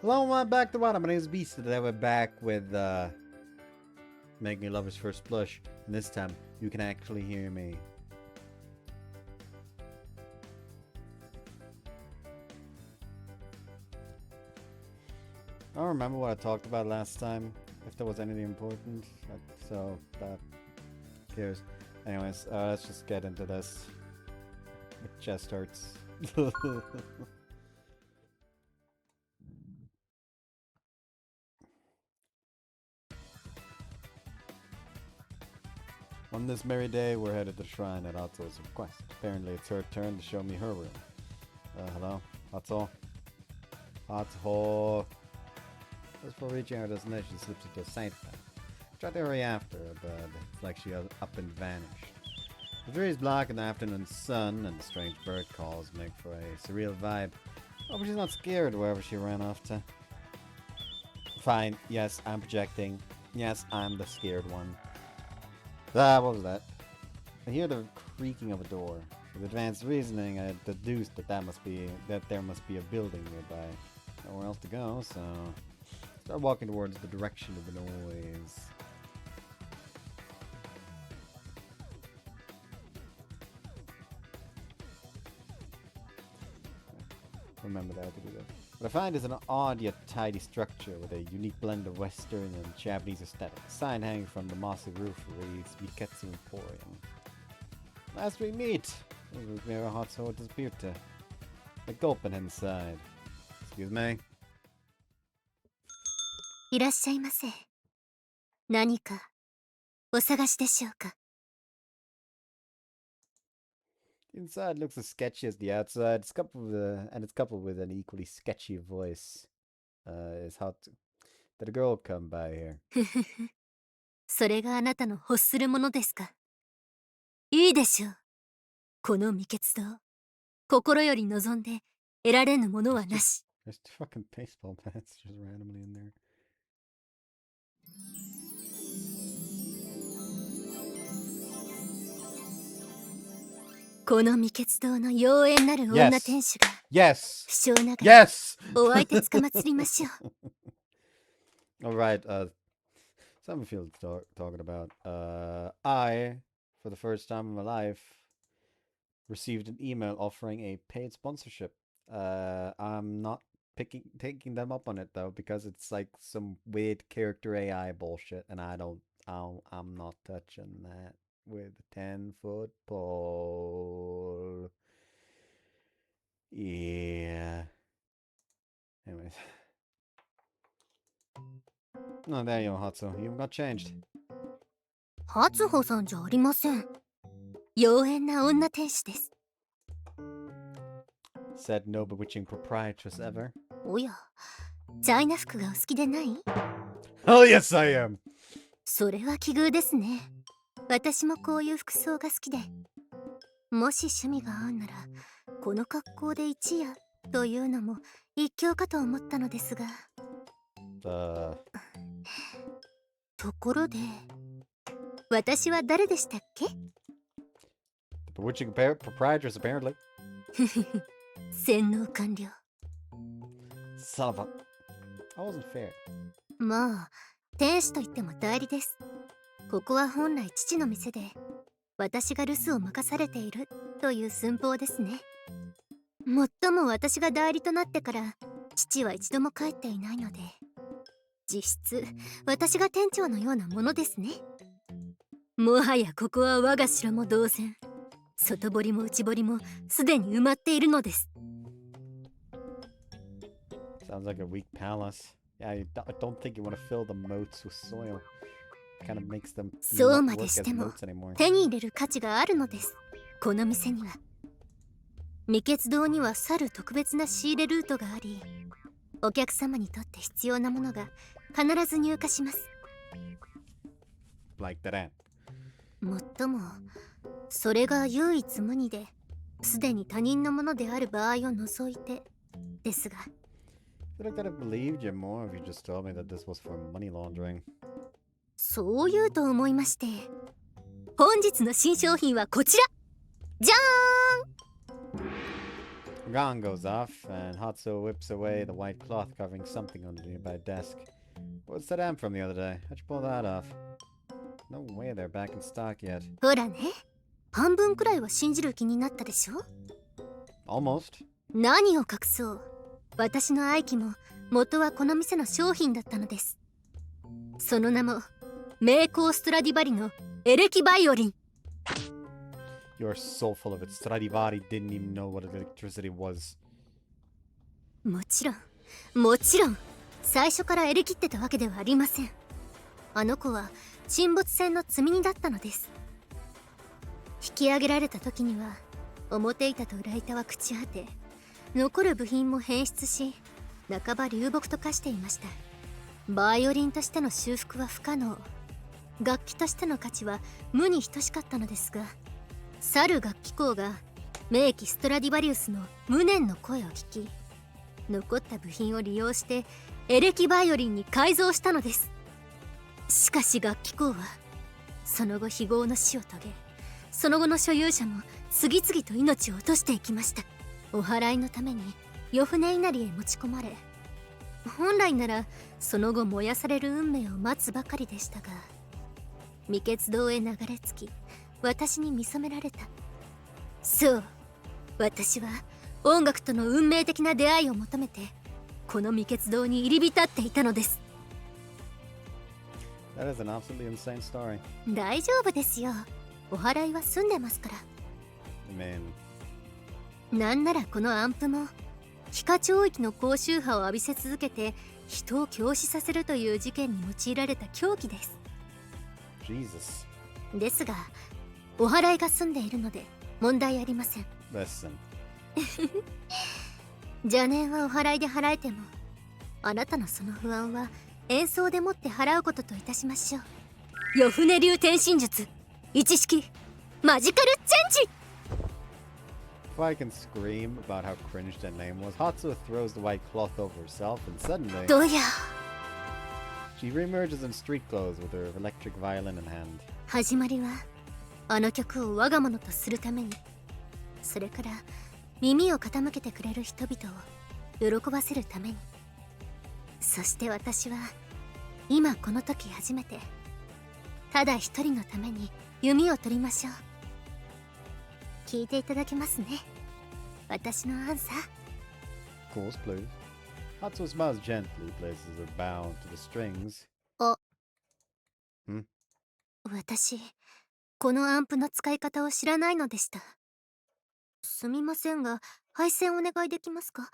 Hello, welcome back to what? My name is Beast. Today we're back with Making a Lover's First Blush. And this time, you can actually hear me. I don't remember what I talked about last time, if there was anything important. So, that cares. Anyways, let's just get into this. My chest hurts. On this merry day, we're headed to the shrine at Hatsu's request. Apparently, it's her turn to show me her room. Hello? Hatsu? Hatsuho. Just before reaching our destination, she slips into a saint path. Tried to hurry after her, but it's like she up and vanished. The trees block in the afternoon sun, and the strange bird calls make for a surreal vibe. Oh, but she's not scared wherever she ran off to. Fine, yes, I'm projecting. Yes, I'm the scared one. What was that? I hear the creaking of a door. With advanced reasoning, I deduced that there must be a building nearby. Nowhere else to go, so start walking towards the direction of the noise. Remember that to do that. What I find is an odd yet tidy structure with a unique blend of Western and Japanese aesthetic. A sign hanging from the mossy roof reads Miketsu Emporium. Last we meet, where Hatsuho disappeared to. A gulping inside. Excuse me. いらっしゃいませ。何かお探しでしょうか。 The inside looks as sketchy as the outside. It's coupled with an equally sketchy voice. Is how to. Did a girl come by here? ふふふ。それがあなたの欲するものですか。いいでしょう。この未決道。心より望んで得られぬものはなし。There's two fucking baseball bats just randomly in there. この未決道の妖艶なる女天使が Yes. 不詳ながら Yes. お相手つかまつりましょう。All right. Something I feel talking about. I, for the first time in my life, received an email offering a paid sponsorship. I'm not taking them up on it though because it's like some weird character AI bullshit, and I'm not touching that with a 10-foot pole. Yeah. Anyways. Oh, there you are, Hatsu. You got changed. 初穂さんじゃありません。妖艶な女天使です。 Said no bewitching proprietress ever. おや、チャイナ服がお好きでない？ Oh yes, I am. それは奇遇ですね。私もこういう服装が好きで。もし趣味が合うなら、この格好で一夜というのも一興かと思ったのですが。ところで、私は誰でしたっけ？ The bewitching proprietress, apparently. 洗脳完了。 Son of a... That wasn't fair. まあ、天使といっても代理です。ここは本来父の店で、私が留守を任されているという寸法ですね。もっとも私が代理となってから父は一度も帰っていないので、実質私が店長のようなものですね。もはやここは我が城も同然、外堀も内堀もすでに埋まっているのです。 Sounds like a weak palace. Yeah, I don't think you want to fill the moats with soil. Kind of makes them そうま not で work し as ても moats anymore. 手に入れる価値があるのです。この店には。未決堂には去る特別な仕入れルートがあり、お客様にとって必要なものが必ず入荷します。 Like that ant. もっとも、それが唯一無二で、すでに他人のものである場合を除いてですが。 I feel like I'd have believed you more if you just told me that this was for money laundering. そう言うと思いまして、本日の新商品はこちら。じゃーん。Gong goes off, and Hatsu whips away the white cloth covering something on the nearby desk. What's that amp from the other day? How'd you pull that off? No way they're back in stock yet. ほらね、半分くらいは信じる気になったでしょ。 Almost. 何を隠そう、私の愛機も元はこの店の商品だったのです。その名も名工ストラディバリのエレキバイオリン。 You're so full of it. Stradivari didn't even know what electricity was. もちろん最初からエレキってたわけではありません。あの子は沈没船の積み荷だったのです。引き上げられた時には表板と裏板は朽ち果て、残る部品も変質し、半ば流木と化していました。バイオリンとしての修復は不可能、楽器としての価値は無に等しかったのですが、去る楽器工が名機ストラディバリウスの無念の声を聞き、残った部品を利用してエレキバイオリンに改造したのです。しかし楽器工はその後非業の死を遂げ、その後の所有者も次々と命を落としていきました。お祓いのために夜船稲荷へ持ち込まれ、本来ならその後燃やされる運命を待つばかりでしたが、未決堂へ流れ着き、私に見初められた。そう、私は音楽との運命的な出会いを求めてこの未決堂に入り浸っていたのです。 That is an absolutely insane story. 大丈夫ですよ、お祓いは済んでますから。 I mean... なんならこのアンプも皮下潮域の高周波を浴びせ続けて人を狂死させるという事件に用いられた凶器です。 Jesus. ですがお祓いが済んでいるので問題ありません。 Listen. 邪念はお祓いで払えても、あなたのその不安は演奏でもって払うことといたしましょう。夜船流転身術一式マジカルチェンジ。 If I can scream about how cringe that name was, Hatsu throws the white cloth over herself and suddenly... どうや She reemerges in street clothes with her electric violin in hand. 始まりはあの曲を我が物とするために、それから耳を傾けてくれる人々を喜ばせるために、そして私は今この時初めてただ一人のために弓を取りましょう。聞いていただけますね、私のアンサー。 Of course, please. Hatsu smiles gently, places her bow onto the strings. 私このアンプの使い方を知らないのでした。すみませんが配線お願いできますか。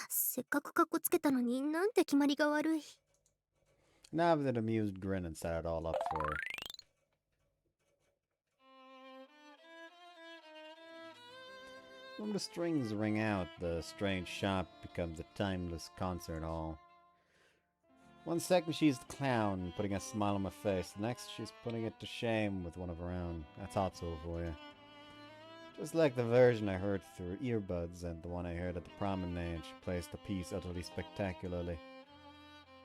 せっかくカッコつけたのになんて決まりが悪い。 Nav with an amused grin and set it all up for her. When the strings ring out, the strange shop becomes a timeless concert hall. One second she's the clown, putting a smile on my face. The next she's putting it to shame with one of her own. That's Hatsu for you. Just like the version I heard through earbuds and the one I heard at the promenade, she placed the piece utterly spectacularly.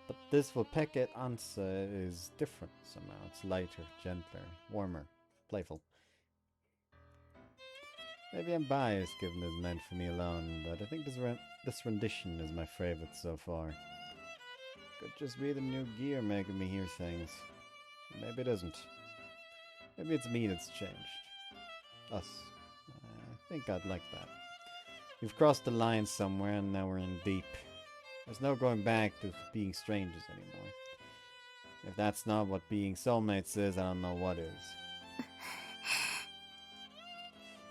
But this Vulpeke Ansa is different somehow. It's lighter, gentler, warmer, playful. Maybe I'm biased given it's meant for me alone, but I think this rendition is my favorite so far. Could just be the new gear making me hear things. Maybe it isn't. Maybe it's me that's changed. Us. I think I'd like that. We've crossed the line somewhere and now we're in deep. There's no going back to being strangers anymore. If that's not what being soulmates is, I don't know what is.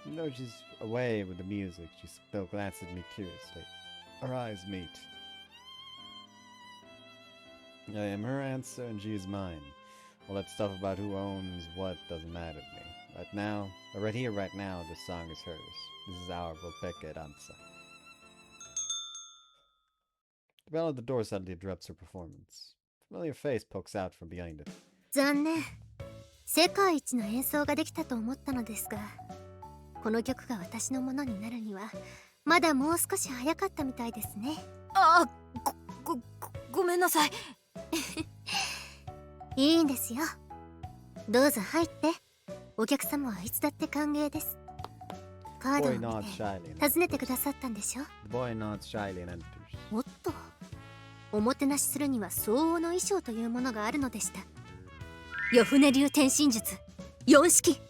You know she's away with the music. She still glances at me curiously. Our eyes meet. I am her answer and she is mine. All that stuff about who owns what doesn't matter to me. Right now, or right here, right now, this song is hers. This is our Vulpeke Danza. The bell at the door suddenly interrupts her performance. A familiar face pokes out from behind it. 残念。世界一の演奏ができたと思ったのですが、この曲が私のものになるにはまだもう少し早かったみたいですね。ごめんなさい。いいんですよ。どうぞ入って。お客様はいつだって歓迎です。カードを Boy 見 nods て shyly. 尋ねてくださったんでしょ。 The boy nods shyly and enters. おっと、おもてなしするには相応の衣装というものがあるのでした。夜船流転身術4式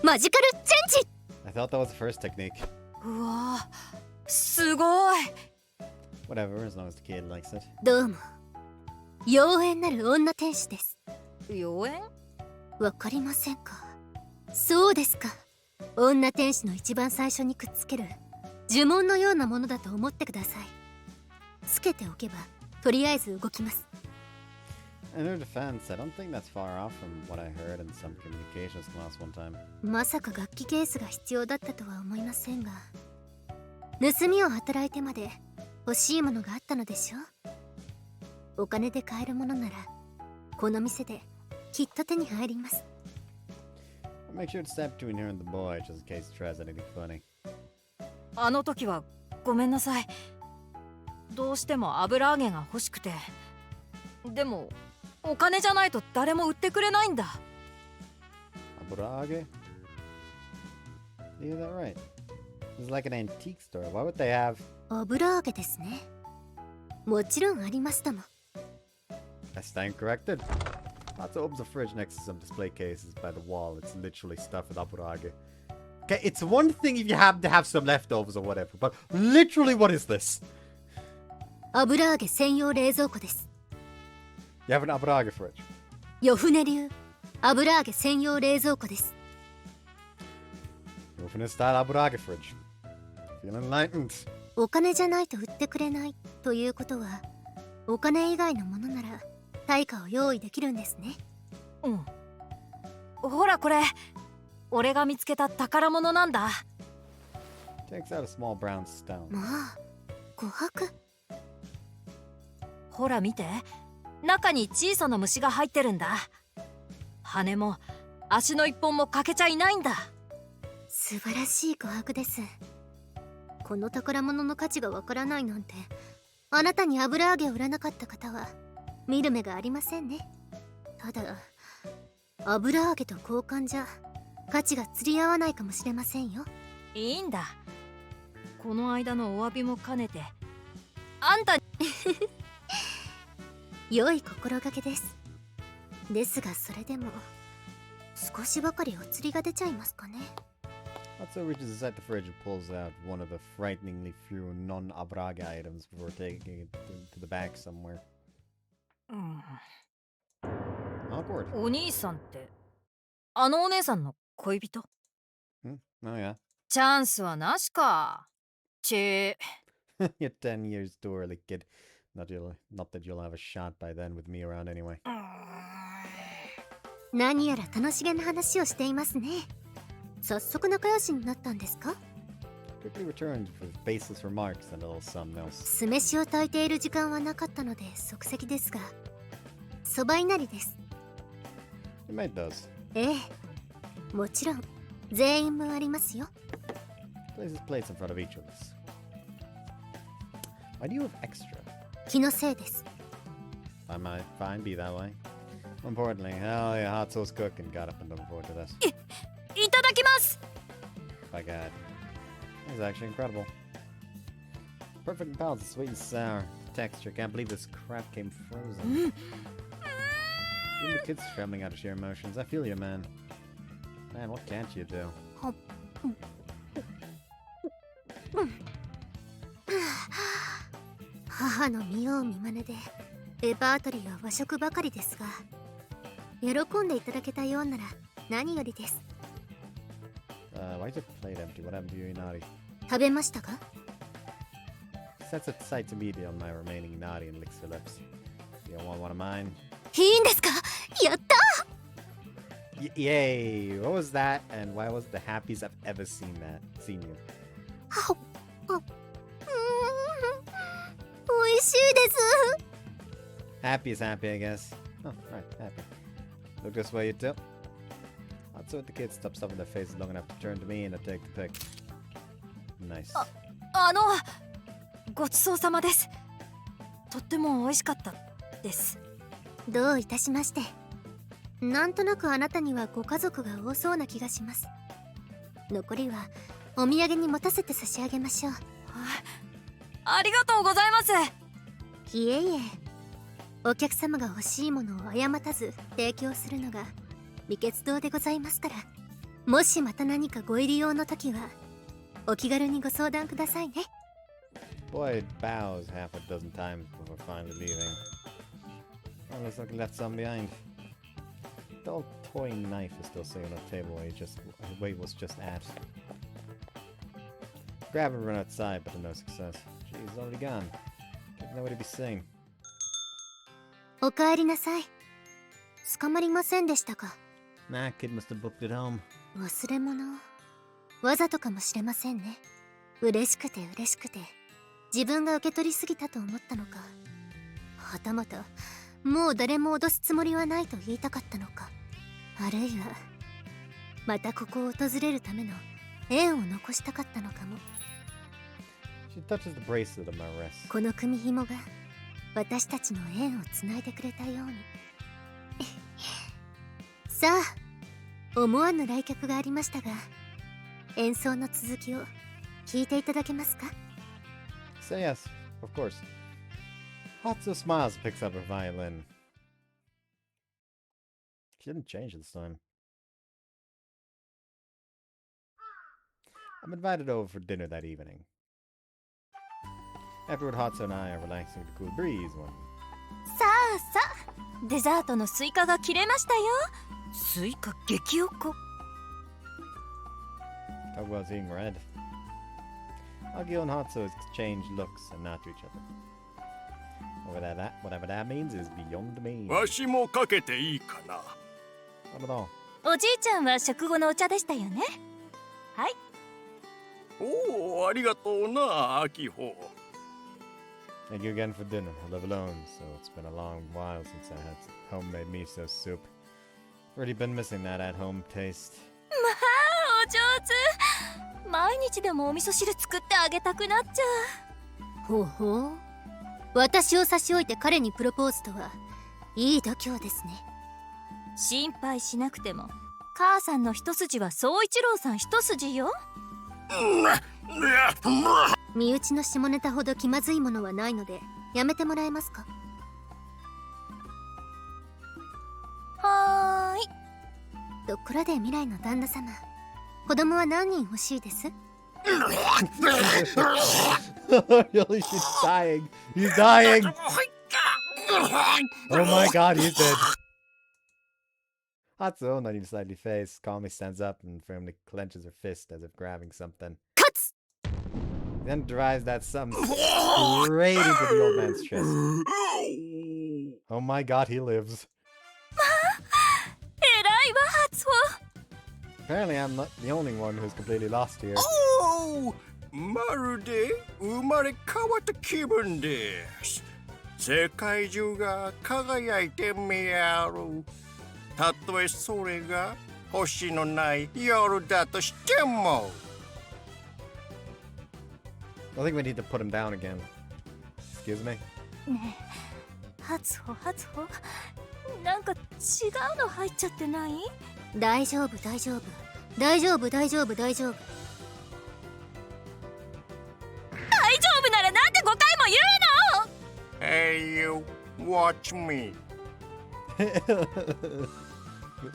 マジカルチェンジ。 I thought that was the first technique. うわー、すごい。 Whatever, as long as the kid likes it. どうも、妖艶なる女天使です。妖艶？わかりませんか。そうですか。女天使の一番最初にくっつける呪文のようなものだと思ってください。つけておけばとりあえず動きます。 In her defense, I don't think that's far off from what I heard in some communications class one time. まさか楽器ケースが必要だったとは思いませんが、盗みを働いてまで欲しいものがあったのでしょう。お金で買えるものならこの店できっと手に入ります。 Make sure to step between her and the boy just in case he tries anything funny. あの時はごめんなさい。どうしても油揚げが欲しくて。でもお金じゃないと誰も売ってくれないんだ。Aburage? Yeah, that right. This is like an antique store. Why would they have... 油揚げですね。もちろんありましたもん。 I stand corrected. Hatsu opens a fridge next to some display cases by the wall. It's literally stuffed with aburage. Okay, it's one thing if you happen to have some leftovers or whatever, but literally what is this? 油揚げ専用冷蔵庫です。 You have an aburage fridge. 夜船流油揚げ専用冷蔵庫です。 You're finna style aburage fridge. Feeling enlightened. お金じゃないと売ってくれないということは、お金以外のものなら対価を用意できるんですね。うん。ほらこれ、俺が見つけた宝物なんだ。 Takes out a small brown stone. まあ、琥珀。ほら見て、中に小さな虫が入ってるんだ。羽も足の一本も欠けちゃいないんだ。素晴らしい琥珀です。この宝物の価値がわからないなんて、あなたに油揚げを売らなかった方は見る目がありませんね。ただ油揚げと交換じゃ価値が釣り合わないかもしれませんよ。いいんだ。この間のお詫びも兼ねて、あんた良い心がけです。ですがそれでも少しばかりお釣りが出ちゃいますかね。 Hatsu reaches inside the fridge and pulls out one of the frighteningly few non-aburage items before taking it to the back somewhere. うん。 Awkward. お兄さんってあのお姉さんの恋人？ Hmm? Oh yeah. チャンスはなしか。You're 10 years too early, kid. Not that you'll have a shot by then with me around anyway. 何やら楽しげな話をしていますね。早速仲良しになったんですか？ Quickly returned with baseless remarks and a little something else. 酢飯を炊いている時間はなかったので即席ですが、そばいなりです。 You made those. ええ、もちろん全員分ありますよ。 Places plates in front of each of us. Why do you have extra? 気のせいです。 I might fine be that way. More importantly, hell yeah, Hatsu's cooking got up and looking forward to this. いただきます。 My god. This is actually incredible. Perfect and balanced, sweet and sour. The texture, can't believe this crap came frozen. Even the kids are trembling out of sheer emotions. I feel you, man. Man, what can't you do? 母の見よう見まねでレパートリーは和食ばかりですが、喜んでいただけたようなら何よりです。Why is your plate empty? What happened to you, Inari? 食べましたか？ Sets its sights immediately on my remaining Inari and licks her lips. You don't want one of mine? いいんですか？やった！ Yay! What was that? And why was the happiest I've ever seen you? 美味しいです。 Happy is happy, I guess. Oh, right, happy. Look this way, you two. Hatsu with the kids stop stuffing their faces long enough to turn to me and I take the pick. Nice. ごちそうさまです。とっても美味しかったです。どういたしまして。なんとなくあなたにはご家族が多そうな気がします。残りはお土産に持たせて差し上げましょう。ありがとうございます。いえいえ、お客様が欲しいものを誤たず提供するのが美血堂でございますから、もしまた何かご入り用の時はお気軽にご相談くださいね。 Boyd bows half a dozen times before finally leaving. Oh, looks like he left some behind. The old toy knife is still sitting on the table where he was just at. Grab and run outside, but to no success. Gee, he's already gone. Nowhere to be seen. おかえりなさい。捕まりませんでしたか？ Nah, kid must have booked it home. 忘れ物、わざとかもしれませんね。嬉しくて自分が受け取りすぎたと思ったのか、はたまたもう誰も脅すつもりはないと言いたかったのか、あるいはまたここを訪れるための縁を残したかったのかも。 She touches the bracelet on my wrist. この組紐が私たちの縁をつないでくれたように。さあ、思わぬ来客がありましたが、演奏の続きを聞いていただけますか？ Say yes, of course. Hatsu smiles and picks up her violin. She didn't change this time. I'm invited over for dinner that evening. Afterward, Hatsu and I are relaxing with the cool breeze one. さあ、デザートのスイカが切れましたよ。スイカ激おこ。Talk about seeing red. Agio and Hatsu exchange looks and nod to each other. Whatever that means is beyond me. わしもかけていいかな。Not at all. おじいちゃんは食後のお茶でしたよね。はい。おお、ありがとうな、アキホ。Thank you again for dinner. I live alone, so it's been a long while since I had homemade miso soup. Already been missing that at-home taste. まあ、お上手。毎日でもお味噌汁作ってあげたくなっちゃう。ほうほう、私を差し置いて彼にプロポーズとはいい度胸ですね。心配しなくても母さんの一筋は宗一郎さん一筋よ。身内の下ネタほど気まずいものはないのでやめてもらえますか？はーい。ところで未来の旦那様、子供は何人欲しいです？ Really, she's dying. He's dying. Oh my god, he's dead. Hatsu, not even slightly phased, calmly stands up and firmly clenches her fist as if grabbing something. 勝つ！ Then drives that something straight into the old man's chest. Oh my god, he lives. えらいわ、ハツオ。Apparently, I'm not the only one who's completely lost here. おお、まるで生まれ変わった気分です。世界中が輝いて見える。たとえそれが星のない夜だとしても。I think we need to put him down again. Excuse me? ねえ、ハツオ、なんか違うの入っちゃってない？大丈夫。大丈夫ならなんで5回も言うの？ Hey you, watch me.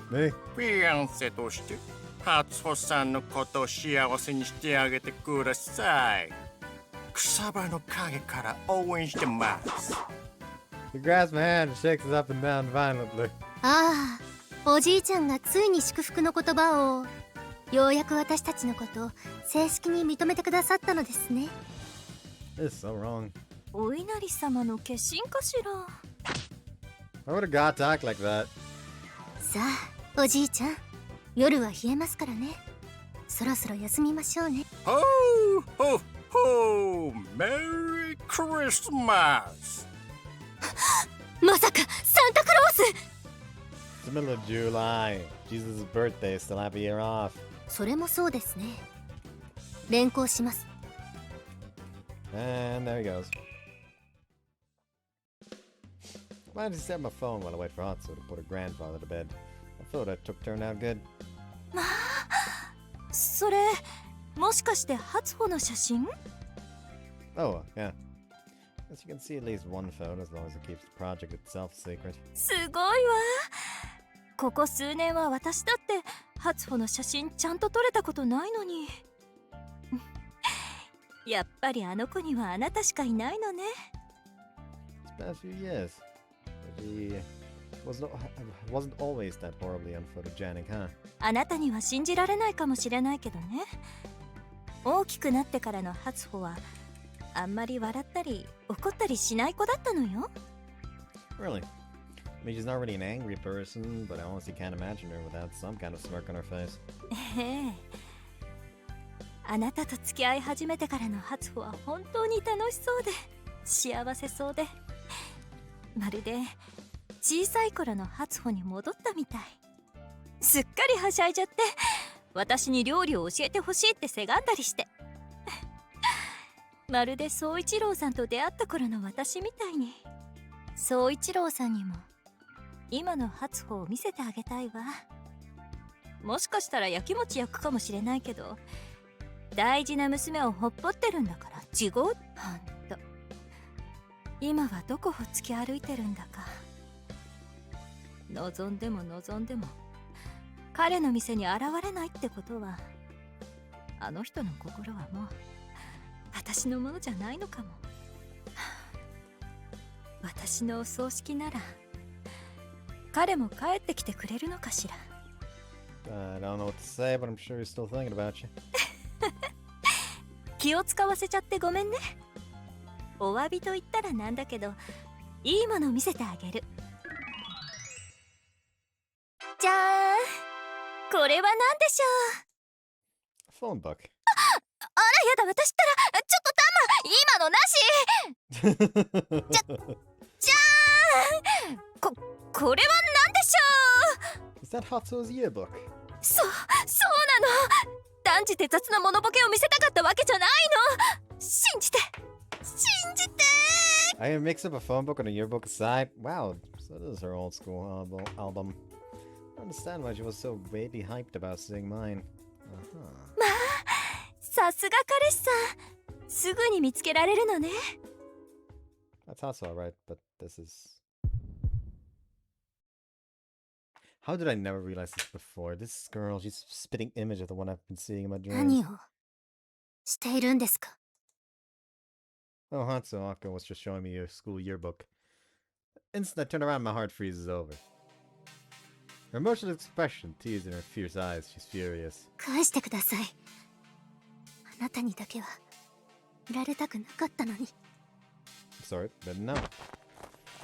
Me? フィアンセとして初穂さんのことを幸せにしてあげてください。草場の陰から応援してます。He grabs my hand and shakes it up and down violently. ああ、おじいちゃんがついに祝福の言葉を、ようやく私たちのことを正式に認めてくださったのですね。This is so wrong. お稲荷様の化身かしら。 Why would a god talk like that? さあ、おじいちゃん、夜は冷えますからね。そろそろ休みましょうね。ほーほーほー、メリークリスマス。まさかサンタクロース！ It's the middle of July. Jesus' birthday, still have a year off. それもそうですね。連行します。 And there he goes. Why did he set my phone while I wait for Hatsu to put her grandfather to bed? I thought that took turned out good. まあ、それもしかして初穂の写真？ Oh, yeah. As you can see at least one photo as long as it keeps the project itself secret. すごいわ。ここ数年は私だって初穂の写真ちゃんと撮れたことないのに。やっぱりあの子にはあなたしかいないのね。It's been a few years. But he wasn't always that horribly unphotogenic, huh? あなたには信じられないかもしれないけどね。大きくなってからの初穂はあんまり笑ったり怒ったりしない子だったのよ。Really? I mean, she's not really an angry person, but I honestly can't imagine her without some kind of smirk on her face. ええ。あなたと付き合い始めてからの初穂は本当に楽しそうで幸せそうで、まるで小さい頃の初穂に戻ったみたい。すっかりはしゃいじゃって私に料理を教えてほしいってせがんだりしてまるで宗一郎さんと出会った頃の私みたいに。宗一郎さんにも今の初穂を見せてあげたいわ。もしかしたらやきもち焼くかもしれないけど、大事な娘をほっぽってるんだから地獄。ほんと今はどこを突き歩いてるんだか。望んでも望んでも彼の店に現れないってことは、あの人の心はもう私のものじゃないのかも。私のお葬式なら彼も帰ってきてくれるのかしら。I don't know what to say, but I'm sure he's still thinking about you. 気を使わせちゃってごめんね。お詫びと言ったらなんだけど、いいもの見せてあげる。じゃーん、これは何でしょう。 Phone book. あらやだ、私ったらちょっとタマ、今のなし。じゃーん、これは何でしょう。 Is that Hatsu's yearbook? そうなの。断じて雑なモノボケを見せたかったわけじゃないの。信じて。I can mix up a phone book and a yearbook aside. Wow, so this is her old school album. I don't understand why she was so vaguely hyped about seeing mine. まあ、さすが彼氏さん。すぐに見つけられるのね。That's Hatsuho-Route, but this is... How did I never realize this before? This girl, she's a spitting image of the one I've been seeing in my dreams. 何をしているんですか？ Oh, Hatsuho was just showing me your school yearbook. Instant I turn around, my heart freezes over. Her emotional expression teased in her fierce eyes. She's furious. 返してください。あなたにだけは見られたくなかったのに。 I'm sorry, but no.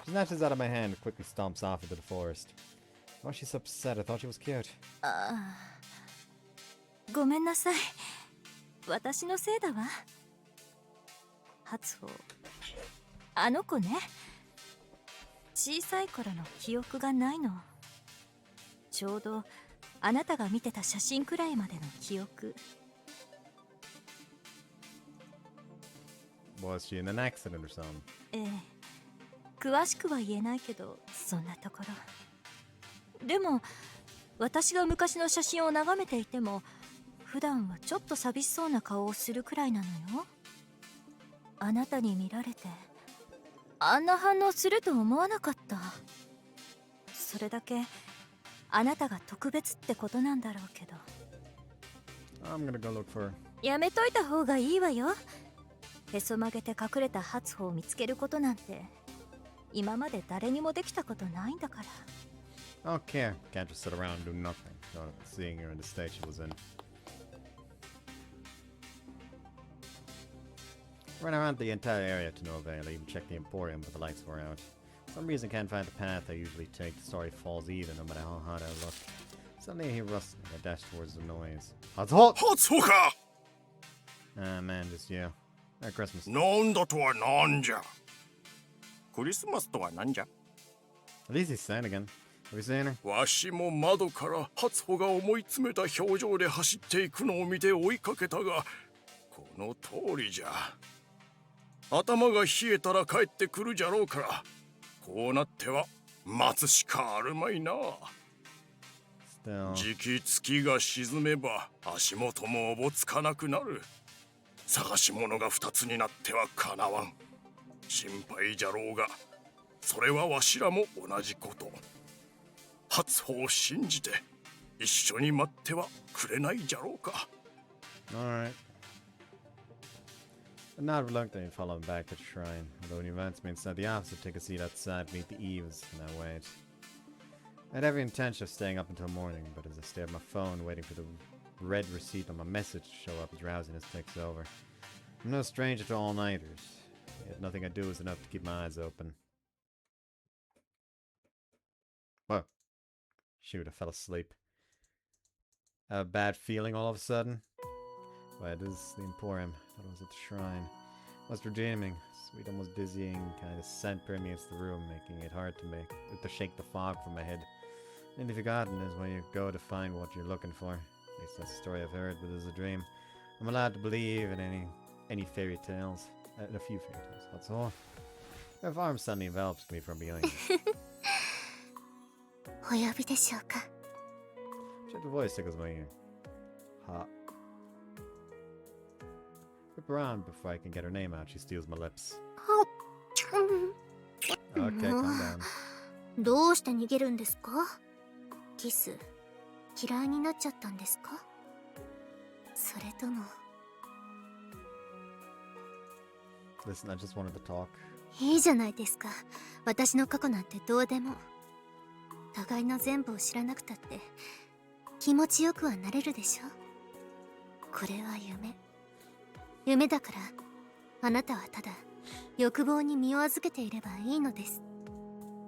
She snatches out of my hand and quickly stomps off into the forest. Oh, she's so upset. I thought she was cute. ああ、ごめんなさい。私のせいだわ。初穂、あの子ね。小さい頃の記憶がないの。ちょうどあなたが見てた写真くらいまでの記憶。Was she in an accident or something? ええ、詳しくは言えないけど、そんなところ。でも私が昔の写真を眺めていても、普段はちょっと寂しそうな顔をするくらいなのよ。あなたに見られてあんな反応すると思わなかった。それだけあなたが特別ってことなんだろうけど。 I'm gonna go look for her. やめといた方がいいわよ。へそ曲げて隠れた初穂を見つけることなんて今まで誰にもできたことないんだから。 Okay, can't just sit around and do nothing. Seeing her in the state she was in. Ran around the entire area to no avail. I even checked the Emporium, but the lights were out. For some reason, can't find the path I usually take. The story falls even, no matter how hard I look. Suddenly, I hear rustling. I dash towards the noise. Hatsuho! 初穂か。 Ah, man, just you. Merry Christmas. なんだとはなんじゃ。クリスマスとはなんじゃ。 At least he's sad again. Have you seen her? わしも窓から初穂が思い詰めた表情で走っていくのを見て追いかけたが、この通りじゃ。頭が冷えたら帰ってくるじゃろうから、こうなっては待つしかあるまいな。Still. じき月が沈めば足元もおぼつかなくなる。探し物が2つになってはかなわん。心配じゃろうが、それはわしらも同じこと。初歩を信じて一緒に待ってはくれないじゃろうか。 Alright. But not reluctantly following back to the shrine, although he invites me instead the opposite, take a seat outside beneath the eaves, and I wait. I had every intention of staying up until morning, but as I stare at my phone, waiting for the red receipt on my message to show up, drowsiness takes over. I'm no stranger to all-nighters, yet nothing I do is enough to keep my eyes open. Whoa. Shoot, I fell asleep. I have a bad feeling all of a sudden. Why, it is the Emporium. I thought it was at the shrine. Must be dreaming. Sweet, almost dizzying kind of scent permeates the room, making it hard to shake the fog from my head. Nearly forgotten is when you go to find what you're looking for. At least that's the story I've heard, but it's a dream. I'm allowed to believe in any fairy tales. A few fairy tales, that's all. Her arm suddenly envelops me from behind. お呼びでしょうか。 Shit, the voice tickles my ear. Ha. Whip around before I can get her name out. She steals my lips. Okay, calm down. どうして逃げるんですか？キス嫌いになっちゃったんですか？それとも。 Listen, I just wanted to talk. いいじゃないですか。私の過去なんてどうでも。互いの全部を知らなくたって気持ちよくはなれるでしょ。これは夢だから、あなたはただ欲望に身を預けていればいいのです。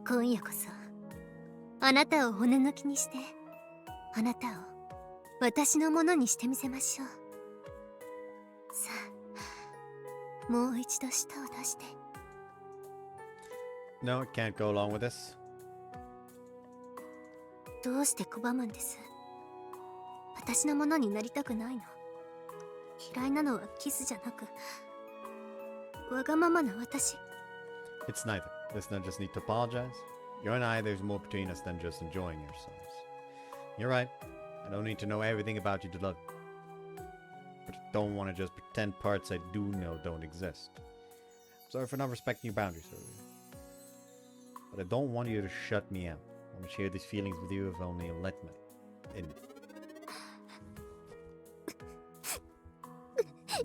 今夜こそあなたを骨抜きにして、あなたを私のものにしてみせましょう。さあ、もう一度舌を出して。 No, can't go along with this. どうして拒むんです？私のものになりたくないの？嫌いなのはキスじゃなく、わがままな私。 It's neither. Listen, I just need to apologize. You and I, there's more between us than just enjoying yourselves. You're right. I don't need to know everything about you to love you. But I don't want to just pretend parts I do know don't exist. Sorry for not respecting your boundaries earlier. But I don't want you to shut me out. I want to share these feelings with you if only you'll let me.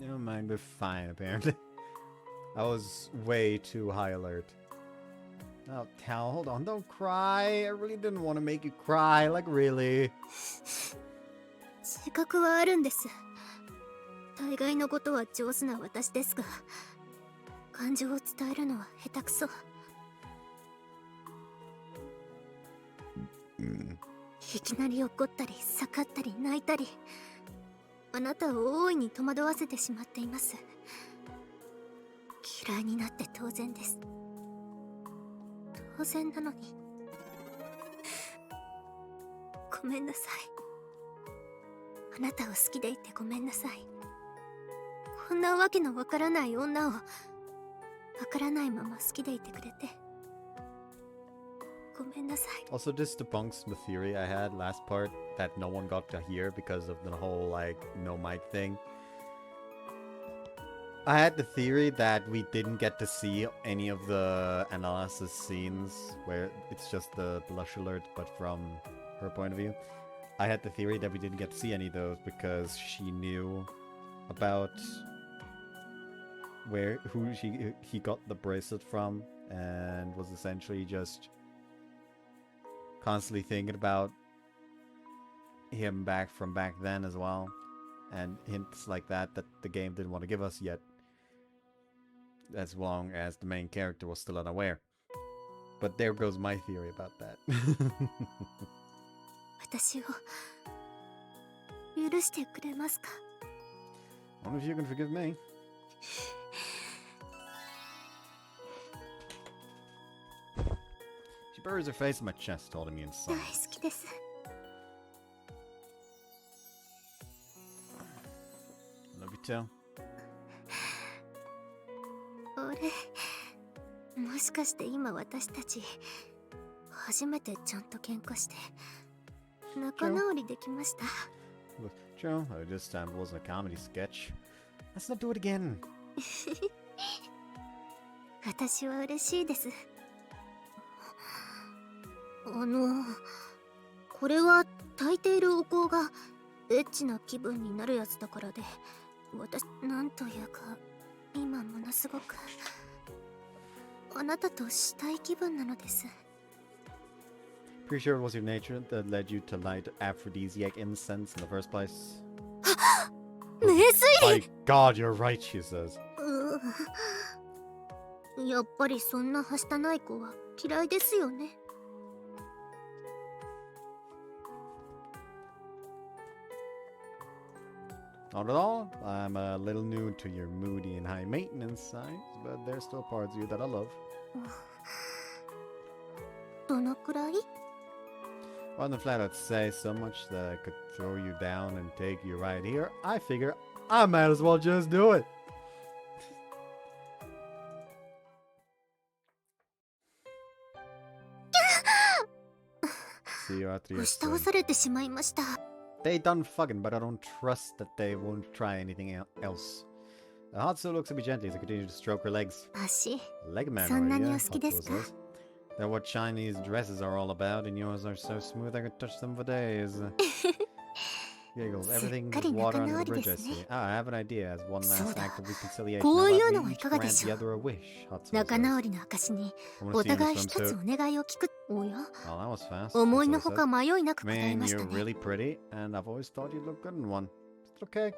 Never mind, we're fine apparently. I was way too high alert. Oh, Cal, hold on, don't cry. I really didn't want to make you cry, like really. 性格はあるんです。大概のことは上手な私ですが、感情を伝えるのは下手くそ。いきなり怒ったり盛ったり泣いたり、あなたを大いに戸惑わせてしまっています。嫌いになって当然です。当然なのに。ごめんなさい。あなたを好きでいてごめんなさい。こんなわけのわからない女をわからないまま好きでいてくれてごめんなさい。 Also, this debunks the theory I had last part that no one got to hear because of the whole, like, no mic thing. I had the theory that we didn't get to see any of the analysis scenes where it's just the blush alert, but from her point of view. I had the theory that we didn't get to see any of those because she knew about who he got the bracelet from and was essentially just constantly thinking about him back from back then as well, and hints like that the game didn't want to give us yet, as long as the main character was still unaware. But there goes my theory about that. 私を許してくれますか？ Wonder if you can forgive me. She buries her face in my chest, holding me in 大 silence. 好きです。 Love you too. もしかして今私たち初めてちゃんと喧嘩して仲直りできました。 Look, Joe, this time it wasn't a comedy sketch. Let's not do it again. 私は嬉しいです。これは炊いているお香がエッチな気分になるやつだからで、私、なんというか、今ものすごくあなたとしたい気分なのです。 Pretty sure it was your nature that led you to light aphrodisiac incense in the first place. 名推 My 理 God, you're right, she says. やっぱりそんなはしたない子は嫌いですよね。 Not at all. I'm a little new to your moody and high maintenance sides, but there's still parts of you that I love. どのくらい？ Rather than flat out say so much that I could throw you down and take you right here, I figure I might as well just do it. See you after your 押し倒 swim. されてしまいました。 They done fucking, but I don't trust that they won't try anything else. Hatsu looks at me gently as I continue to stroke her legs. 足、 Leg man, そんな are に you? お好きですか？ Hatsuo says. They're what Chinese dresses are all about, and yours are so smooth I could touch them for days. Giggles. Everything is water under the bridge, I see. Ah, I have an idea. As one last act of reconciliation, こういうの how は about い we か each がで grant しょ the う？ other a wish? Hatsuo 仲 says. 直りの証に I wanna お see you in 互い a 一つ swimsuit. お願いを聞く。おや、 Oh, that was fast. 思いの Hatsuo ほか says. 迷いなく答え Man, ました you're ね。 really pretty, and I've always thought you'd look good in one. Is it okay?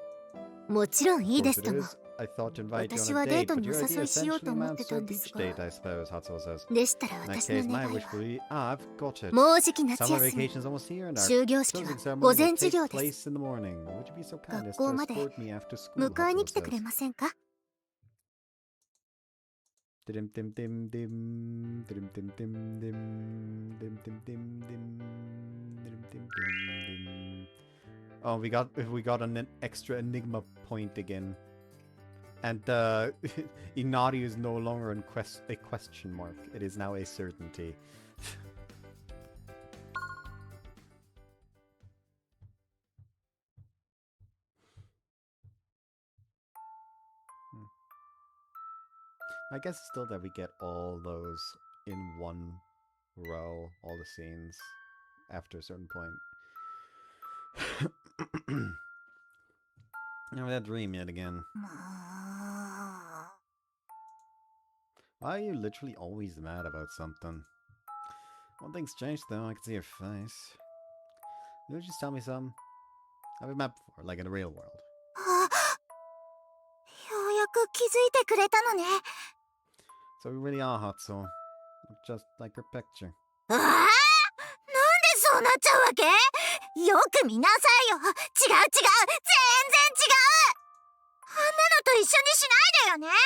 もちろんいい Of で course す it とも。 is. I thought to invite you 私 on は a デー date, ト but にお your 誘 idea いしようと essentially 思って amounts た to a んです beach が。 date, I suppose, Hatsuo says. でしたら In that 私の case, my 願い wish は will be... Ah, I've got it. もうじき夏 Summer 休み。 vacation's almost here, and our 終業式 closing は ceremony 午 will 前授 take 業です。 place in the morning. Would you be so kind as 学 to 校まで escort me after school? 迎えに Hatsuo 来てくれ says. ませんか？ Dim dim dim dim dim dim dim dim dim dim dim dim dim dim dim. Oh, we got an extra enigma point again. And Inari is no longer a question mark. It is now a certainty. My guess is still that we get all those in one row, all the scenes, after a certain point. Never that dream yet again. もう Why are you literally always mad about something? One thing's changed though, I can see your face. You just tell me something. I've been mad before, like in the real world. あ、ようやく気づいてくれたのね。 So we really are Hatsu. Just like her picture. ああ、なんでそうなっちゃうわけ？よく見なさいよ。違う違う、全然違う。あんなのと一緒にしないでよね。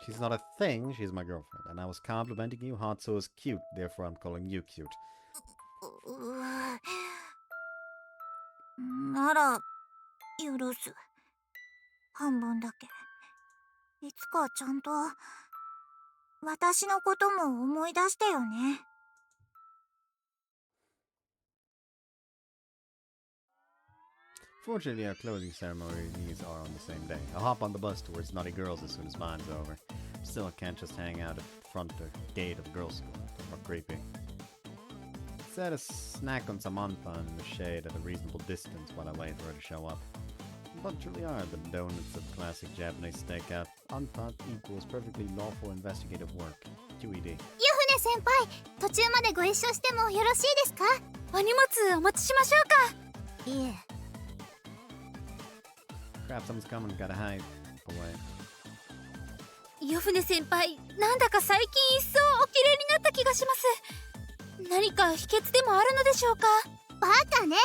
She's not a thing, she's my girlfriend. And I was complimenting you, Hatsu is cute, therefore I'm calling you cute. なら許す。半分だけ。いつかちゃんと私のことも思い出してよね。 Fortunately, our closing ceremonies are on the same day. I'll hop on the bus towards Naughty Girls as soon as mine's over. Still, I can't just hang out at the front or gate of the girls' school. Or creepy. Set a snack on some anpa in the shade at a reasonable distance while I wait for her to show up. But truly are the donuts of classic Japanese stakeout. Anpa equals perfectly lawful investigative work. QED. 湯船先輩、途中までご一緒してもよろしいですか？お荷物お持ちしましょうか。いえ。 Crap, someone's coming. Gotta hide. Away. 湯船先輩、なんだか最近一層お綺麗になった気がします。何か秘訣でもあるのでしょうか？バカね、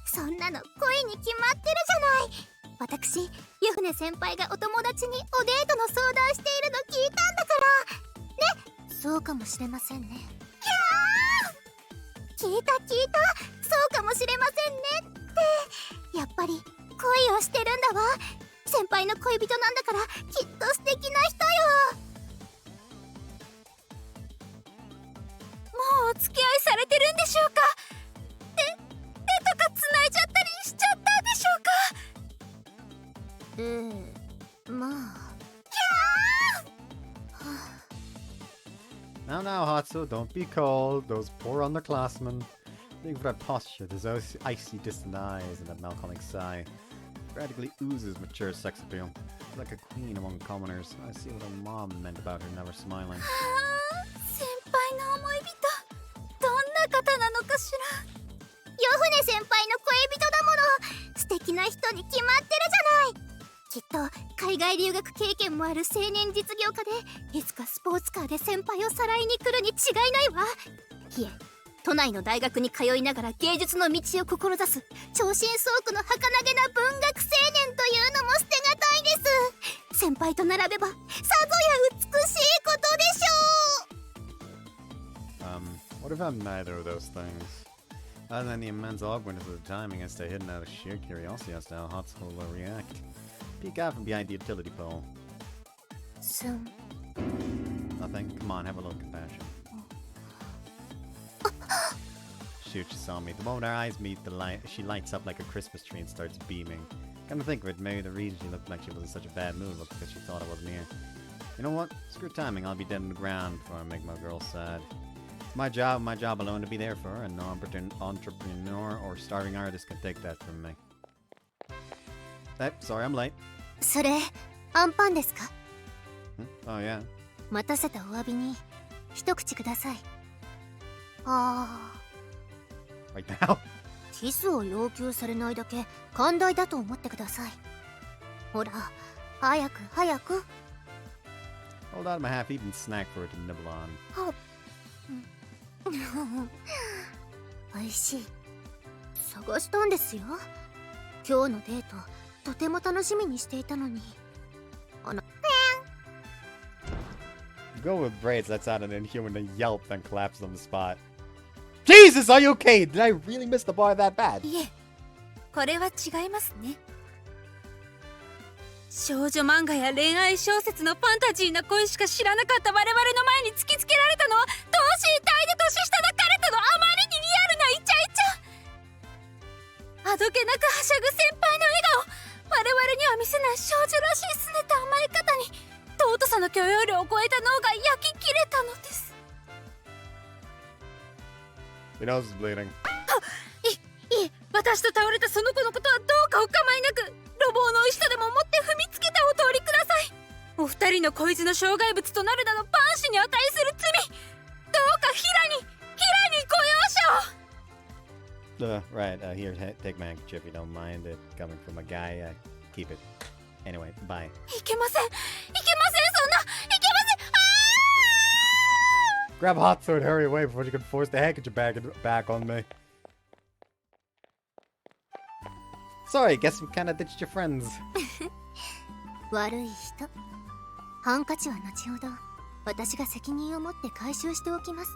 そんなの恋に決まってるじゃない。私、湯船先輩がお友達におデートの相談しているの聞いたんだからね。そうかもしれませんね。聞いたそうかもしれませんねって。やっぱり恋をしてるんだわ。先輩の恋人なんだからきっと素敵な人よ。もうお付き合いされてるんでしょうか？ Now, Hatsu, don't be cold. Those poor underclassmen. Think of that posture, those icy distant eyes, and that melancholic sigh. Practically oozes mature sex appeal. Like a queen among commoners. I see what her mom meant about her never smiling. 先輩の思い人、どんな方なのかしら。ヨフネ先輩の恋人だもの。素敵な人に決まってるじゃない。きっと海外留学経験もある青年実業家で、いつかスポーツカーで先輩をさらいに来るに違いないわ。いえ、都内の大学に通いながら芸術の道を志す超新倉庫の儚げな文学青年というのも捨てがたいです。先輩と並べばさぞや美しいことでしょう。 What if I'm neither of those things? Other than the immense awkwardness of the timing, I stay hidden out of sheer curiosity as to how Hatsuho will react. Peek out from behind the utility pole. Nothing. Come on, have a little compassion. Shoot, she saw me. The moment our eyes meet, the light she lights up like a Christmas tree and starts beaming. Come to think of it, maybe the reason she looked like she was in such a bad mood was because she thought I wasn't here. You know what? Screw timing. I'll be dead on the ground before I make my girl sad. It's my job alone to be there for her, and no entrepreneur or starving artist can take that from me. Hey, sorry I'm late. それアンパンですか？ Oh yeah. 待たせたお詫びに一口ください。Right now? キスを要求されないだけ寛大だと思ってください。ほら、早く早く。 Hold out my half-eaten snack for her to nibble on. おいしい。探したんですよ。今日のデートとても楽しみにしていたのに。Go with braids lets out an inhuman yelp then collapses on the spot. Jesus, are you okay? Did I really miss the bar that bad? いえ、これは違いますね。少女漫画や恋愛小説のファンタジーな恋しか知らなかった我々の前に突きつけられたのは、等身大で年下の彼とのあまりにリアルなイチャイチャ。あどけなくはしゃぐ先輩の笑顔、我々には見せない少女らしいすねた甘え方に、尊さの許容量を超えた脳が焼き切れたのです。Your nose is bleeding. いえ、私と倒れたその子のことはどうかお構いなく、路傍の石とでも持って踏みつけてお通りください。お二人の恋路の障害物となるなど万死に値する罪、どうか平にご容赦を。Right, here, take my handkerchief if you don't mind it coming from a guy. Keep it. Anyway, bye. いけません、いけません、そんな、いけません。Grab Hatsu and hurry away before you can force the handkerchief back on me. Sorry, guess we kinda ditched your friends. 悪い人。ハンカチは後ほど私が責任を持って回収しておきます。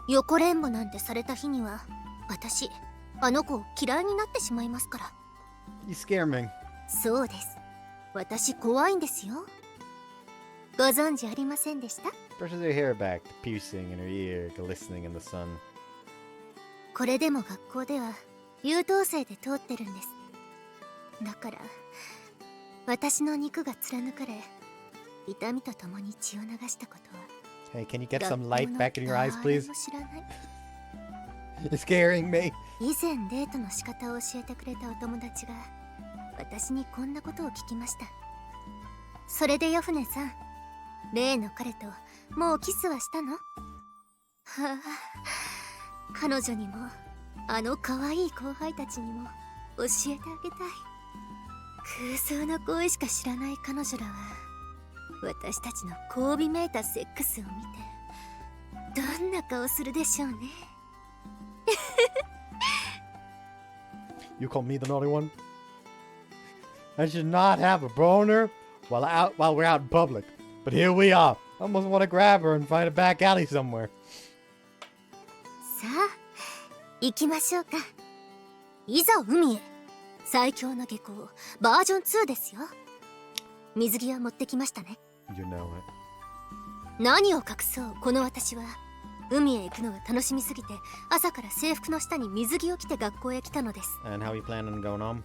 横連母なんてされた日には私あの子を嫌いになってしまいますから。 You scare me. そうです。私怖いんですよ。ご存知ありませんでした？ Brushes her hair back, the piercing in her ear, glistening in the sun. これでも学校では優等生で通ってるんです。だから私の肉が貫かれ、痛みとともに血を流したことは Hey, can you get some light back in your eyes, please? 誰も知らない。 You're scaring me. 以前デートの仕方を教えてくれたお友達が私にこんなことを聞きました。それでヨフネさん、例の彼ともうキスはしたの？はあ、彼女にもあの可愛い後輩たちにも教えてあげたい。空想の恋しか知らない彼女らは私たちの交尾めいたセックスを見てどんな顔するでしょうね。You call me the naughty one? I should not have a boner while we're out in public. But here we are. I almost want to grab her and find a back alley somewhere. さあ、行きましょうか。いざ海へ。最強の下校バージョン2ですよ。水着は持ってきましたね。You know it. 何を隠そう、この私は海へ行くのが楽しみすぎて朝から制服の下に水着を着て学校へ来たのです。 And how are you planning on going home?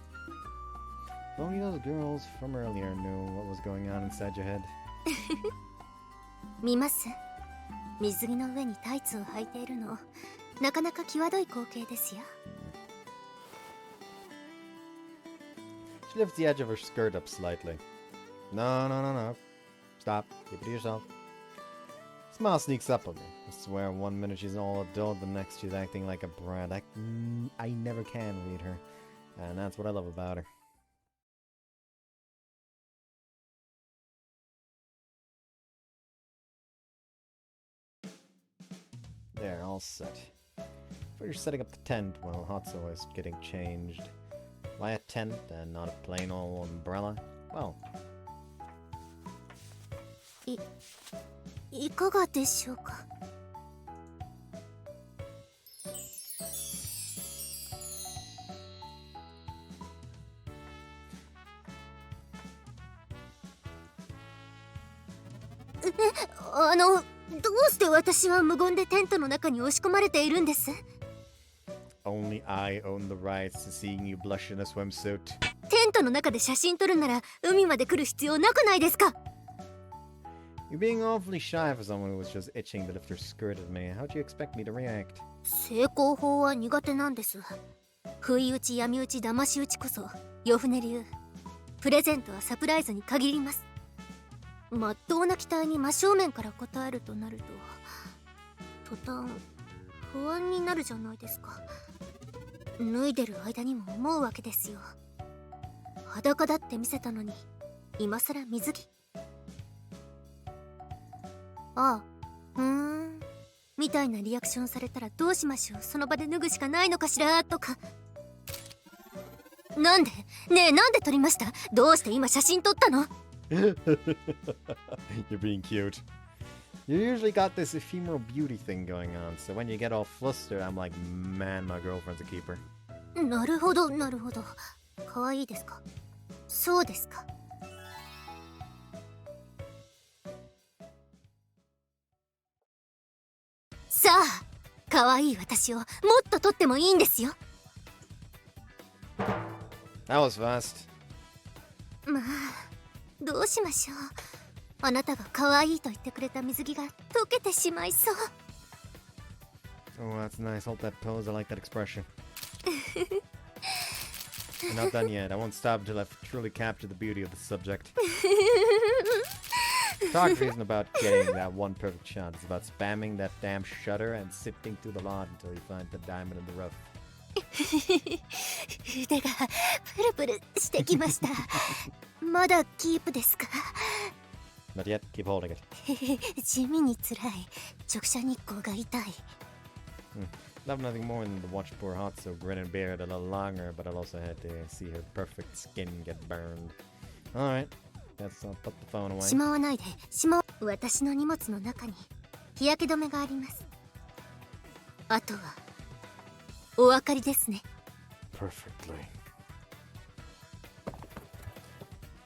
If only those girls from earlier knew what was going on inside your head. 見ます？水着の上にタイツを履いているの、なかなか際どい光景ですよ。She lifts the edge of her skirt up slightly. No, no, no, no. Stop. Keep it to yourself. Smile sneaks up on me. I swear, one minute she's all adult, the next she's acting like a brat. I never can read her. And that's what I love about her. There, all set. You're setting up the tent while Hatsuho is getting changed. Why a tent and not a plain old umbrella? Well... いかがでしょうか。どうして私は無言でテントの中に押し込まれているんです？ Only I own the rights to seeing you blush in a swimsuit. テントの中で写真撮るなら海まで来る必要なくないですか？ You're being awfully shy for someone who was just itching to lift her skirt at me. How'd you expect me to react? 成功法は苦手なんです。不意打ち、闇打ち、騙し打ちこそ夜船流。プレゼントはサプライズに限ります。まっとうな期待に真正面から応えるとなると、途端不安になるじゃないですか。脱いでる間にも思うわけですよ。裸だって見せたのに今さら水着。ああ、みたいなリアクションされたらどうしましょう。その場で脱ぐしかないのかしらとか。なんでねえ、なんで撮りました？どうして今写真撮ったの？ You're being cute. You usually got this ephemeral beauty thing going on, so when you get all flustered, I'm like, man, my girlfriend's a keeper. なるほど、なるほど。可愛いですか？そうですか。さあ、可愛い私をもっと撮ってもいいんですよ。That was fast. まあ、どうしましょう。あなたが可愛いと言ってくれた水着が溶けてしまいそう。Oh, that's nice. Hold that pose. I like that expression. We're not done yet. I won't stop until I've truly captured the beauty of the subject. Photography isn't about getting that one perfect shot. It's about spamming that damn shutter and sifting through the lot until you find the diamond in the rough. 腕がプルプルしてきました。まだキープですか？ Not yet. Keep holding it. 地味に辛い。直射日光が痛い。Love nothing more than to watch poor Hatsu grin and bear it a little longer, but I'll also had to see her perfect skin get burned. Alright, guess I'll put the phone away. しまわないで。私の荷物の中に日焼け止めがあります。あとはお分かりですね。 Perfectly.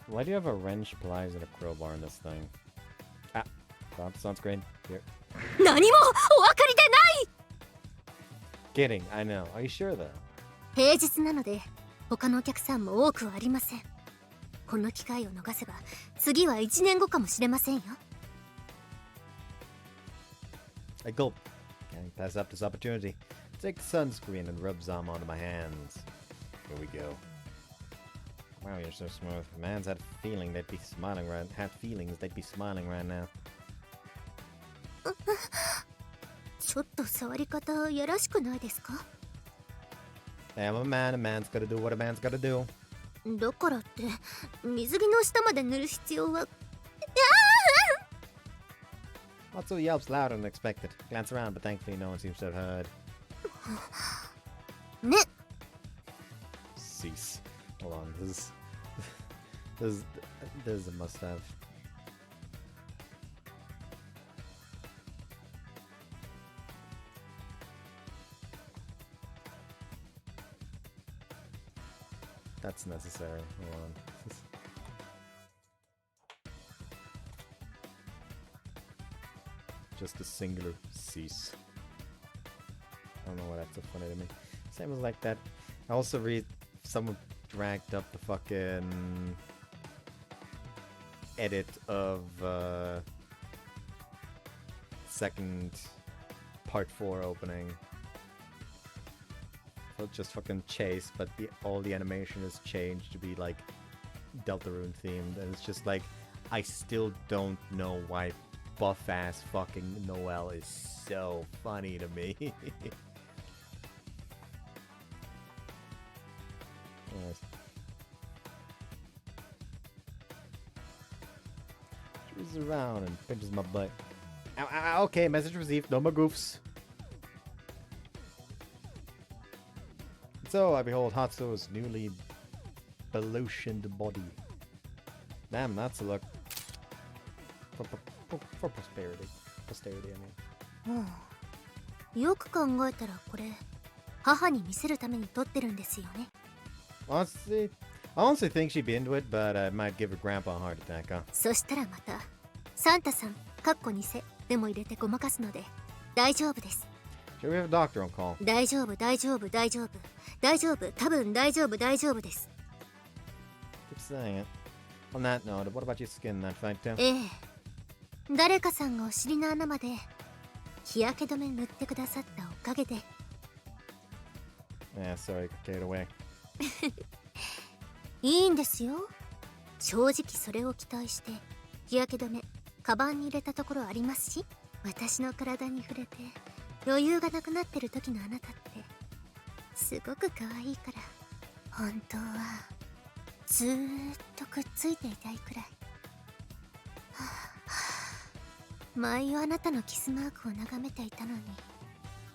Why do you have a wrench, pliers, and a crowbar in this thing? Ah, found the sunscreen. Here. 何もお分かりでない。 Kidding, I know. Are you sure though? 平日なので他のお客さんも多くはありません。この機会を逃せば次は1年後かもしれませんよ。 I gulp. Can't pass up this opportunity. Take the sunscreen and rub some onto my hands. Here we go. Wow, you're so smooth. Man's had feelings they'd be smiling right now. ちょっと触り方やらしくないですか？ Hey, I'm a man. A man's gotta do what a man's gotta do. だからって水着の下まで塗る必要は。 Hatsu yelps louder than expected. Glance around, but thankfully no one seems to have heard. ね。 Cease. Hold on. This is a must-have. That's necessary. Hold on. Just a singular cease. I don't know why that's so funny to me. Same as like that. I also read someone dragged up the fucking edit of second part 4 opening. So it's just fucking chase, but all the animation has changed to be like Deltarune themed, and it's just like, I still don't know why buff ass fucking Noelle is so funny to me. Nice. She moves around and pinches my butt. Ow, ow, ow, okay, message received. No more goofs. So I behold Hatsu's newly belotioned body. Damn, that's a look. For prosperity. Posterity, I mean. よく考えたらこれ母に見せるために撮ってるんですよね。 Honestly, I honestly think she'd be into it, but I might give her grandpa a heart attack, huh? そしたらまたサンタさんかっこ偽でも入れてごまかすので大丈夫です。 Should we have a doctor on call? 大丈夫大丈夫大丈夫大丈夫多分大丈夫大丈夫です。 Keep saying it. On that note, what about your skin in that fight too? ええ、誰かさんがお尻の穴まで日焼け止め塗ってくださったおかげで。 Yeah, sorry, take it away. いいんですよ。正直それを期待して日焼け止めカバンに入れたところありますし、私の体に触れて余裕がなくなってる時のあなたってすごく可愛いから、本当はずーっとくっついていたいくらい。毎夜あなたのキスマークを眺めていたのに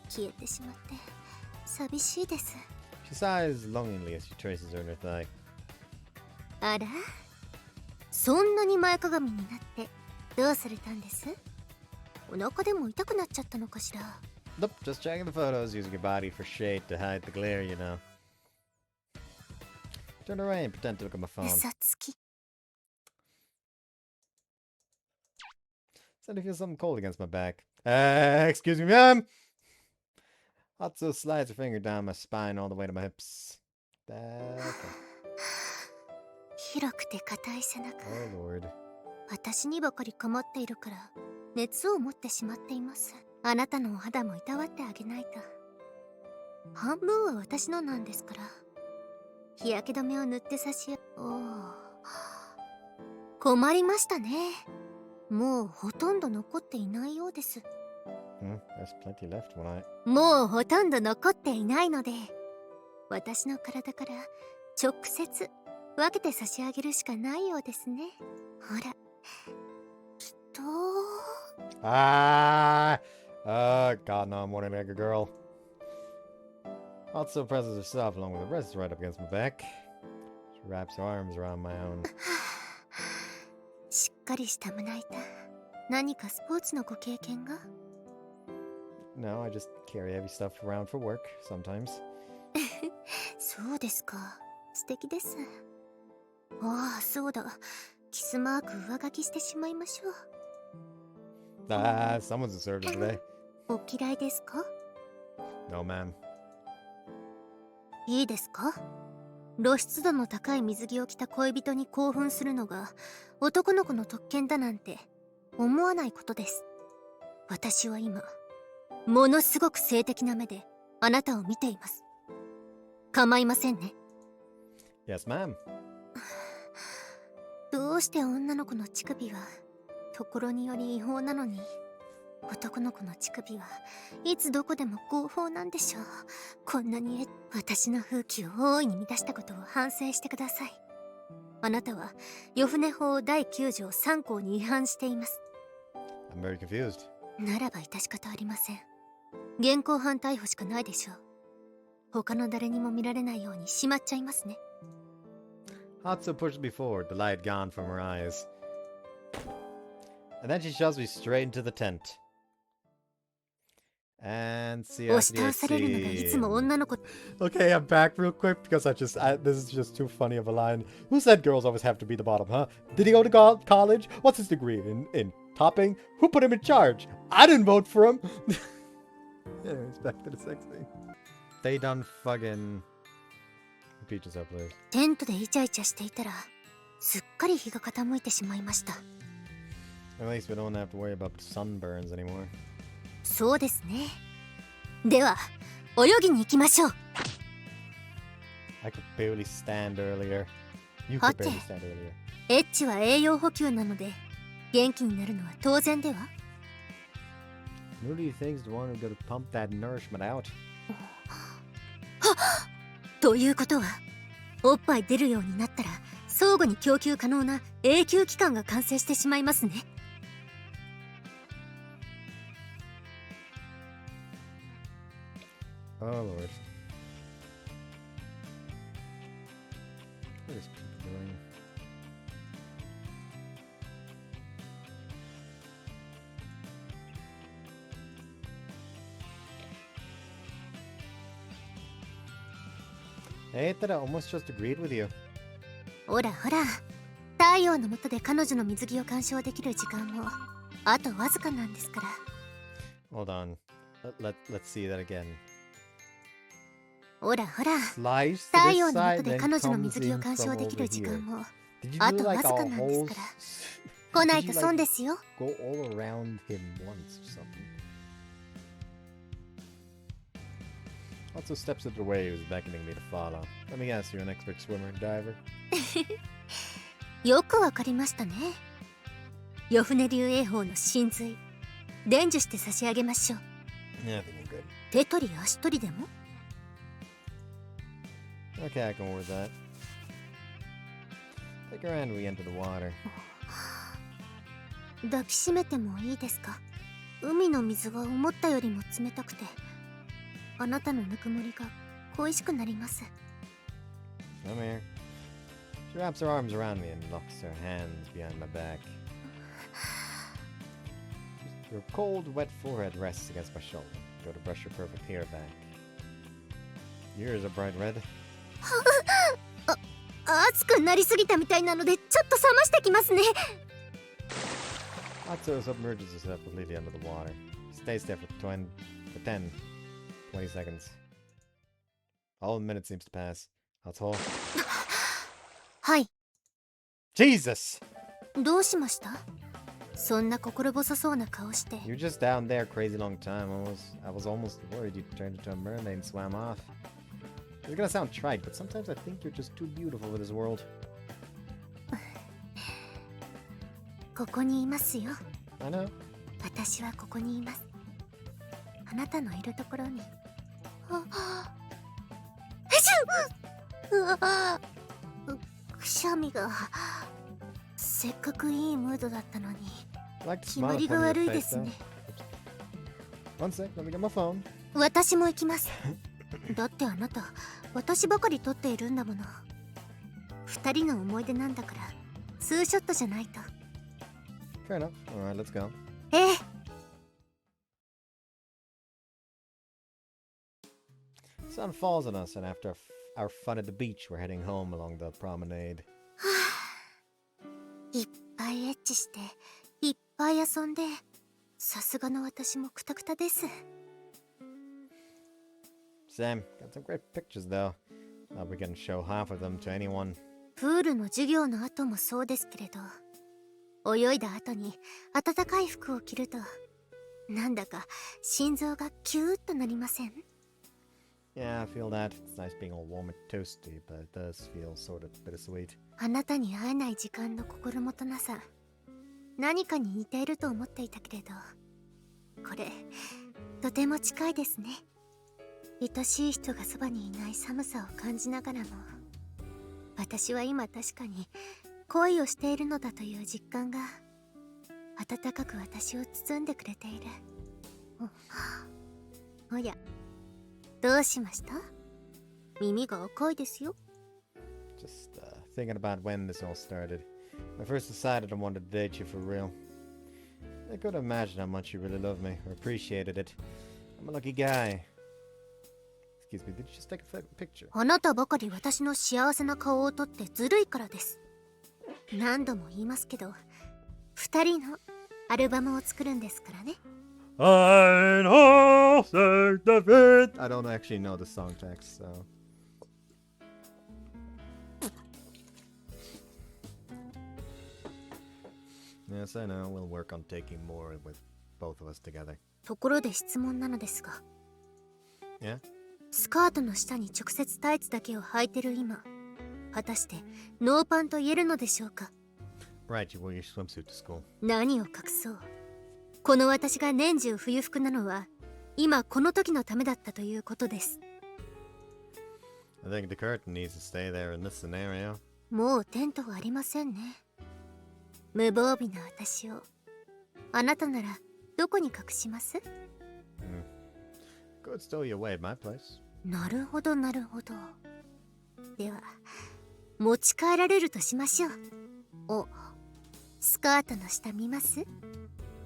消えてしまって寂しいです。 She sighs longingly as she traces her in her thigh. あら、そんなに前かがみになってどうされたんです？お腹でも痛くなっちゃったのかしら。 Nope, just checking the photos, using your body for shade to hide the glare, you know. Turn away and pretend to look at my phone. 嘘つき。 Starting to feel something cold against my back. Excuse me, ma'am! Hatsu slides her finger down my spine all the way to my hips. Okay. 広くて硬い背中。 Oh lord. 私にばかり構っているから熱を持ってしまっています。あなたのお肌もいたわってあげないと。半分は私のなんですから。日焼け止めを塗って差しおお、困りましたね。もうほとんど残っていないようです。 There's plenty left when I... もうほとんど残っていないので、私の体から直接分けて差し上げるしかないようですね。ほら、きっと。Ah! God, no, I'm wanting like a girl. Hatsu presses herself along with the rest right up against my back. She wraps her arms around my own. しっかりした胸板。何かスポーツのご経験が？ No, I just carry heavy stuff around for work, sometimes. そうですか。素敵です。ああ、そうだ。キスマーク上書きしてしまいましょう。Ah, someone's deserved it today. お嫌いですか？ No, ma'am. いいですか？露出度の高い水着を着た恋人に興奮するのが男の子の特権だなんて思わないことです。私は今ものすごく性的な目であなたを見ています。構いませんね。 Yes, ma'am. どうして女の子の乳首はところにより違法なのに、男の子の乳首はいつどこでも合法なんでしょう。こんなに私の風紀を大いに乱したことを反省してください。あなたは夜船法第9条3項に違反しています。 I'm very confused. ならば致し方ありません。現行犯逮捕しかないでしょう。他の誰にも見られないようにしまっちゃいますね。 Hatsu pushes me forward, the light gone from her eyes. And then she shoves me straight into the tent. And see押 after し the 倒されるのがいつも scene. 女の子。 Okay, I'm back real quick because this is just too funny of a line. Who said girls always have to be the bottom, huh? Did he go to college? What's his degree in topping? Who put him in charge? I didn't vote for him. Anyways, back to the sex scene. They done fucking... Repeat yourself, please. テントでイチャイチャしていたらすっかり日が傾いてしまいました。 At least we don't have to worry about sunburns anymore. そうですね。では泳ぎに行きましょう。 I could barely stand earlier. You could Hot. barely stand earlier. エッチは栄養補給なので元気になるのは当然では。 Who do you think's the one who's gonna pump that nourishment out? ということはおっぱい出るようになったら相互に供給可能な永久期間が完成してしまいますね。 Oh lord. What is people doing? Hey, I almost just agreed with you. ほらほら、太陽の下で彼女の水着を鑑賞できる時間もあとわずかなんですから。 Hold on. Let's see that again. ほらほら、 Slice to 太 this 陽の side, 下で then 彼女の comes 水着を in 鑑 from 賞でき over る時間 here. も Did you あ do とわ like ず a かなんです whole から。来ない Did と you 損 like ですよ。 go all around him once or something? Lots of steps of the way he was beckoning me to follow. Let me guess, you're an expert swimmer and diver? よくわかりましたね。夜船流泳法の真髄伝授して差し上げましょう。 Yeah, I think I'm good. 手取り足取りでも。 Okay, I can work with that. Take her hand, we enter the water. 抱きしめてもいいですか。海の水が思ったよりも冷たくてあなたのぬくもりが恋しくなります。 Come here. She wraps her arms around me and locks her hands behind my back. Your cold, wet forehead rests against my shoulder. Go to brush your perfect hair back. Yours are bright red. 熱くなりすぎたみたいなのでちょっと冷ましてきますね。 Hatsu submerges herself completely under the water. Stays there for 10, 20 seconds. A whole minute seems to pass. Hatsu. はい。 Jesus! どうしました？そんな心細そうな顔して。 You're just down there crazy long time. I was almost worried you turned into a mermaid and swam off. It's gonna sound trite, but sometimes I think you're just too beautiful for this world. ここにいますよ。 I know. 私はここにいます。あなたのいるところに。くしゃみが。せっかくいいムードだったのに I like to 決 smile ま in り front が of your 悪いで face, す though. ね。 One sec, let me get my phone. 私も行きます。だってあなた私ばかり撮っているんだもの。二人の思い出なんだからツーショットじゃないと。 Fair enough. Alright, let's go. ええ。 Sun falls on us, and after our fun at the beach, we're heading home along the promenade. いっぱいエッチしていっぱい遊んでさすがの私もクタクタです。 Sam, got some great pictures though. Thought we can show half of them to anyone. プールの授業の後もそうですけれど泳いだ後に暖かい服を着るとなんだか心臓がキューッとなりません？ Yeah, I feel that. It's nice being all warm and toasty, but it does feel sort of bittersweet. あなたに会えない時間の心もとなさ何かに似ていると思っていたけれどこれとても近いですね。愛しい人がそばにいない寒さを感じながらも私は今確かに恋をしているのだという実感が温かく私を包んでくれている。おやどうしました？耳が赤いですよ。 Just thinking about when this all started. I first decided I wanted to date you for real. I couldn't imagine how much you really loved me or appreciated it. I'm a lucky guy. Excuse me, did you just take a picture? あなたばかり私の幸せな顔を撮ってずるいからです。何度も言いますけど二人のアルバムを作るんですからね。 I know certificate. I don't actually know the song text, so. Yes, I know. We'll work on taking more with both of us together. ところで質問なのですが、 Yeah? スカートの下に直接タイツだけを履いてる今、果たしてノーパンと言えるのでしょうか。 Right, you wore your swimsuit to school. 何を隠そう、この私が年中冬服なのは今この時のためだったということです。 I think the curtain needs to stay there in this scenario. もうテントはありませんね。無防備な私をあなたならどこに隠します？ Could stow you away at my place. なるほどなるほど。では持ち帰られるとしましょう。お、スカートの下見ます？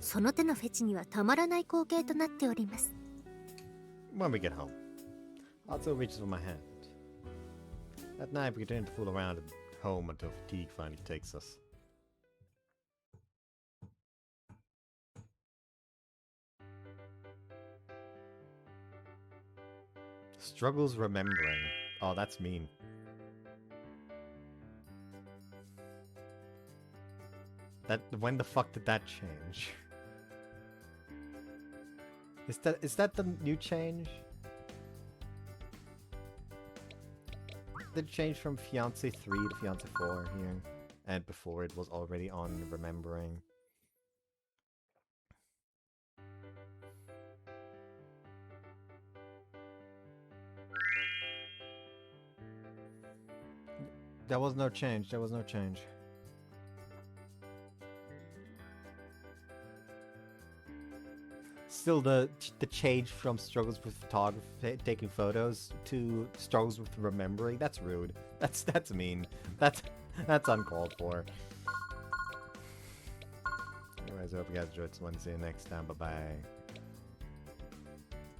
その手のフェチにはたまらない光景となっております。 When we get home, Hatsu reaches for my hand. At night, we continue to fool around at home until fatigue finally takes us. Struggles remembering. Oh, that's mean. When the fuck did that change? Is that the new change? Did it change from Fiancé 3 to Fiancé 4 here? And before it was already on remembering. There was no change. There was no change. Still, the change from struggles with photography, taking photos, to struggles with remembering. That's rude. That's mean. That's uncalled for. Anyways, I hope you guys enjoyed this one. See you next time. Bye bye.